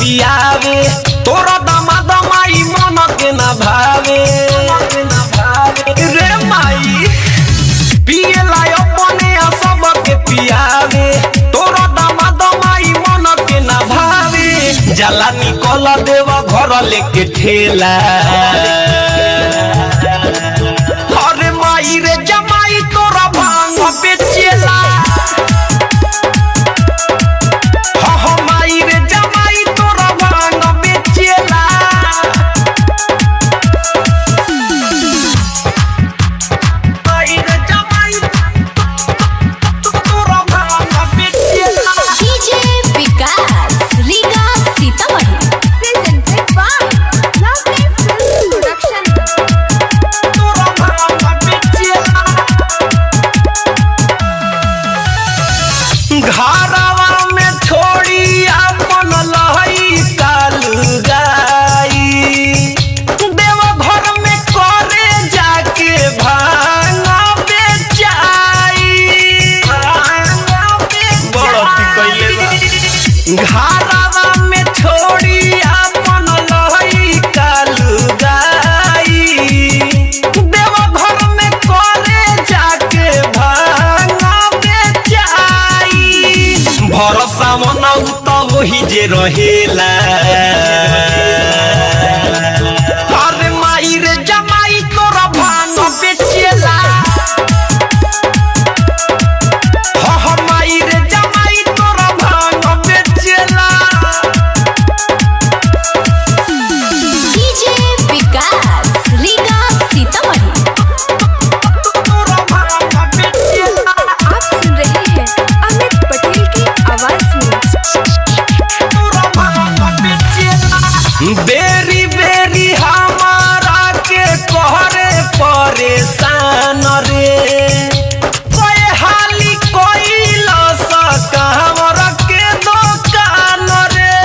पियावे तोरा दामाद माई मन के ना भावे रे माई पिए लाय अपने सब के पियावे तोरा दामाद माई मन के ना भावे जाला निकल देवा घर लेके ठेला अरे माई रे जमाई तोरा भांग बेचेला घरवा में छोड़ी अपन लहई काल गाई देव घर में करे जाके भांग बेचाई घरवा में छोड़ी अपन लहई काल गाई देव घर में करे जाके भांग भरोसा मन तो वही जे रहेला अरे माई रे जमाई तोरा भांग बेचेला हो माई रे जमाई तोरा भांग बेचेला डीजे विकास रीगा सीतामढ़ी तोरा भांग बेचेला आप सुन रहे हैं अमित पटेल की आवाज में बेरी बेरी हमारा के कहरे परेशान रे कोई हाली कोई लसा हमरा के दुकान रे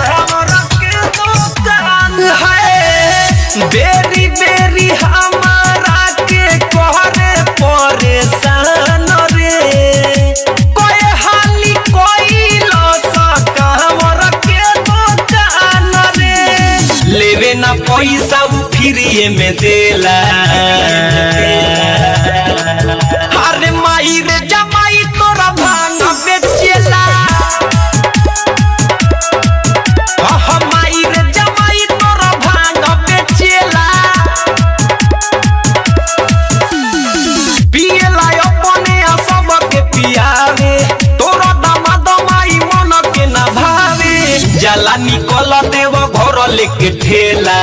हमरा के दुकान है बेरी बेरी हमारा के कहरे परेशान रे कोई हाली कोई लसा हमरा के दुकान रे लेवे ना पैसा फ्री में देला अरे माई रे जमाई तोरा भांग बेचेला माई रे जमाई तोरा भांग बेचेला पिए लाय अपने सब के पियावे तोरा दामाद माई मन के ना भावे जाला निकल देव घर लेके ठेला